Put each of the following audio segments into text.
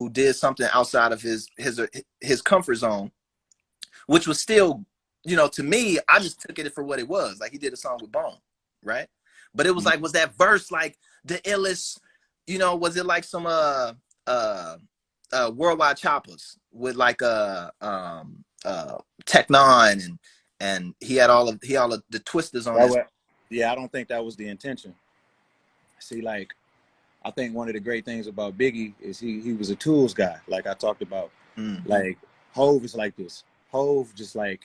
who did something outside of his comfort zone, which was still, to me, I just took it for what it was. Like, he did a song with Bone, right? But it was like, was that verse like the illest? Was it like some worldwide choppers with like Tech Nine, and he had all of the twisters on his. Yeah, I don't think that was the intention. See, like, I think one of the great things about Biggie is he was a tools guy, like I talked about. Like, Hove is like this. Hove just like,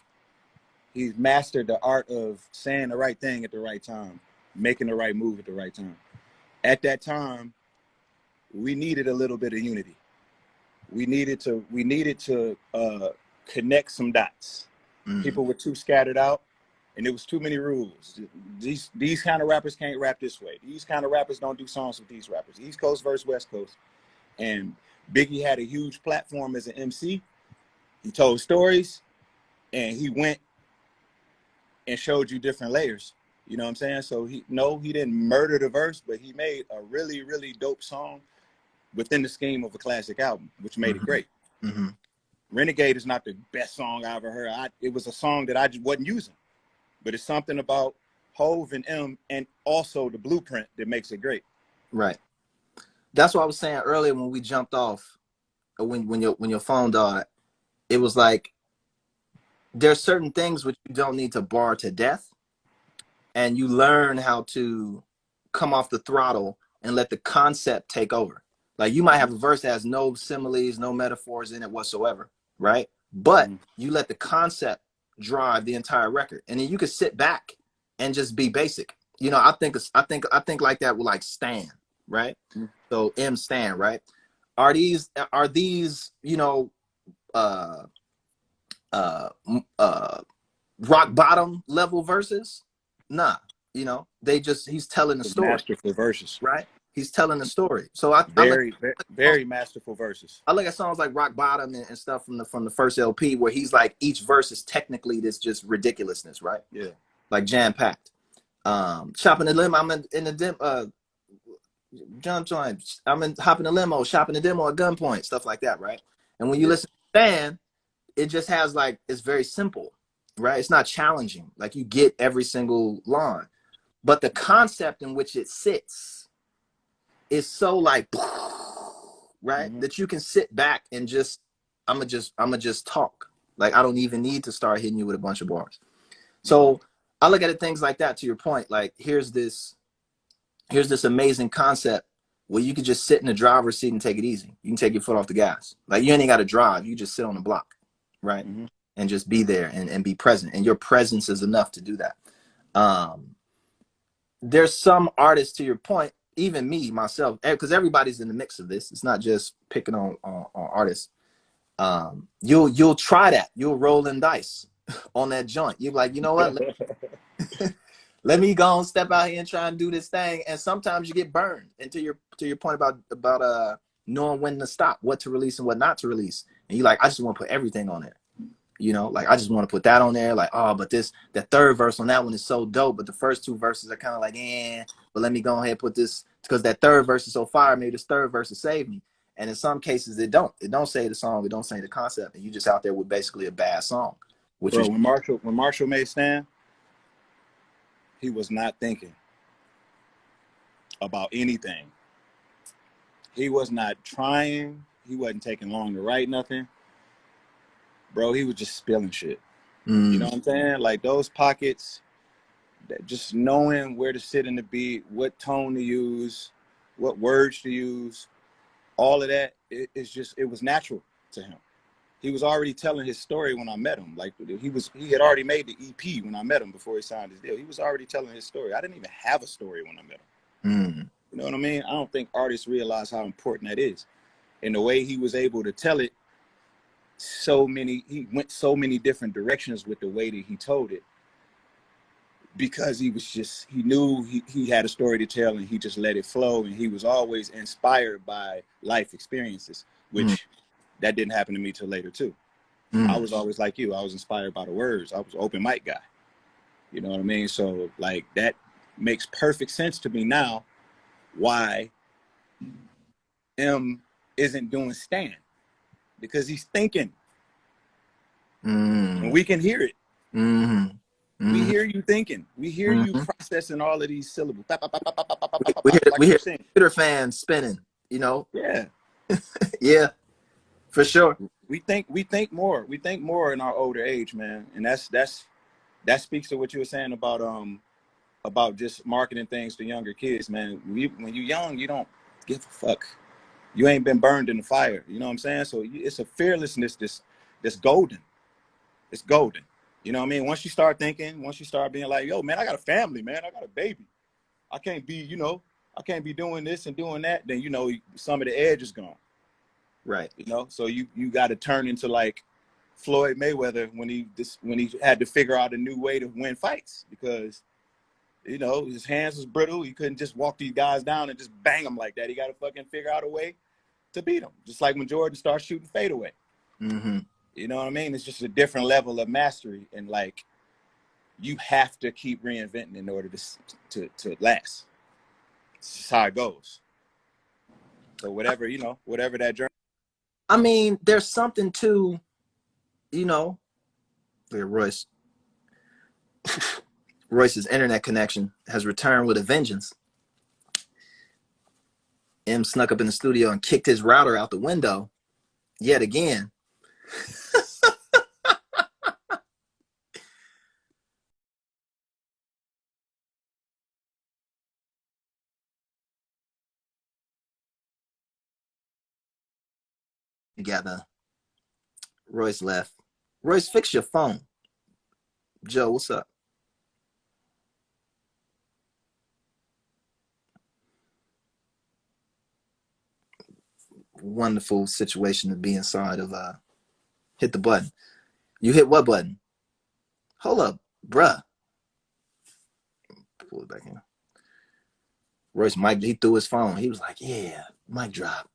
he's mastered the art of saying the right thing at the right time, making the right move at the right time. At that time, we needed a little bit of unity. We needed to connect some dots. People were too scattered out, and there was too many rules. These kind of rappers can't rap this way. These kind of rappers don't do songs with these rappers. East Coast versus West Coast. And Biggie had a huge platform as an MC. He told stories, and he went and showed you different layers. You know what I'm saying? So he didn't murder the verse, but he made a really, really dope song within the scheme of a classic album, which made it great. Renegade is not the best song I ever heard. It was a song that I just wasn't using, but it's something about Hove and M, and also the blueprint, that makes it great. Right. That's what I was saying earlier when we jumped off, when your phone died. It was like, there's certain things which you don't need to bar to death, and you learn how to come off the throttle and let the concept take over. Like, you might have a verse that has no similes, no metaphors in it whatsoever, right? But you let the concept drive the entire record, and then you can sit back and just be basic. I think like that with like Stan, right? So M Stan, right? Are these rock bottom level verses? Nah, he's telling a story. Masterful verses, right? He's telling a story. So I very masterful verses. I look at songs like Rock Bottom and stuff from the first LP, where he's like, each verse is technically this just ridiculousness, right? Yeah, like jam packed. Shopping the limo, I'm in the dim. John Jones, hopping the limo, shopping the demo at gunpoint, stuff like that, right? And when you listen to Stan, it just has like, it's very simple, right? It's not challenging. Like, you get every single line, but the concept in which it sits is so like, right, that you can sit back and just, I'ma just talk. Like, I don't even need to start hitting you with a bunch of bars. So I look at it, things like that, to your point. Like, here's this amazing concept where you could just sit in the driver's seat and take it easy. You can take your foot off the gas. Like, you ain't got to drive. You just sit on the block, right? And just be there and be present. And your presence is enough to do that. There's some artists, to your point, even me, myself, because everybody's in the mix of this. It's not just picking on artists. You'll try that. You'll roll in dice on that joint. You're like, you know what? Let me go and step out here and try and do this thing. And sometimes you get burned. And to your point about knowing when to stop, what to release and what not to release. And you're like, I just want to put everything on there. Like, I just want to put that on there. Like, oh, but the third verse on that one is so dope, but the first two verses are kind of like, but let me go ahead and put this, because that third verse is so fire. Maybe this third verse will save me. And in some cases, it don't say the song, it don't say the concept, and you just out there with basically a bad song. When Marshall made Stan, he was not thinking about anything. He was not trying. He wasn't taking long to write nothing. Bro, he was just spilling shit. You know what I'm saying? Like, those pockets, that just knowing where to sit in the beat, what tone to use, what words to use, all of that, it was natural to him. He was already telling his story when I met him. Like, he had already made the EP when I met him before he signed his deal. He was already telling his story. I didn't even have a story when I met him. You know what I mean? I don't think artists realize how important that is. And the way he was able to tell it, he went so many different directions with the way that he told it, because he knew he had a story to tell, and he just let it flow. And he was always inspired by life experiences, which that didn't happen to me till later too. I was always like you. I was inspired by the words. I was an open mic guy. You know what I mean? So, like, that makes perfect sense to me now why M isn't doing Stan because he's thinking. Mm. And we can hear it. Mm-hmm. We hear you thinking. We hear you Mm-hmm. processing all of these syllables. We Like hear you're saying. computer fans spinning, you know? Yeah. Yeah, for sure. We think more. We think more in our older age, man. And that speaks to what you were saying about just marketing things to younger kids, man. When you're young, you don't give a fuck. You ain't been burned in the fire. You know what I'm saying? So it's a fearlessness that's golden. It's golden. You know what I mean? Once you start thinking, once you start being like, yo, man, I got a family, man. I got a baby. I can't be doing this and doing that. Then, some of the edge is gone. Right. So you got to turn into like Floyd Mayweather when he had to figure out a new way to win fights because, his hands was brittle. He couldn't just walk these guys down and just bang them like that. He got to fucking figure out a way to beat them. Just like when Jordan started shooting fadeaway. Mm-hmm. You know what I mean? It's just a different level of mastery. And like, you have to keep reinventing in order to last. It's just how it goes. So whatever that journey. I mean, there's something to, look at Royce. Royce's internet connection has returned with a vengeance. M snuck up in the studio and kicked his router out the window yet again. Together. Royce left. Royce, fix your phone. Joe, what's up? Wonderful situation to be inside of. Hit the button. You hit what button? Hold up, bruh. Pull it back in. Royce, Mike, he threw his phone. He was like, yeah, mic drop.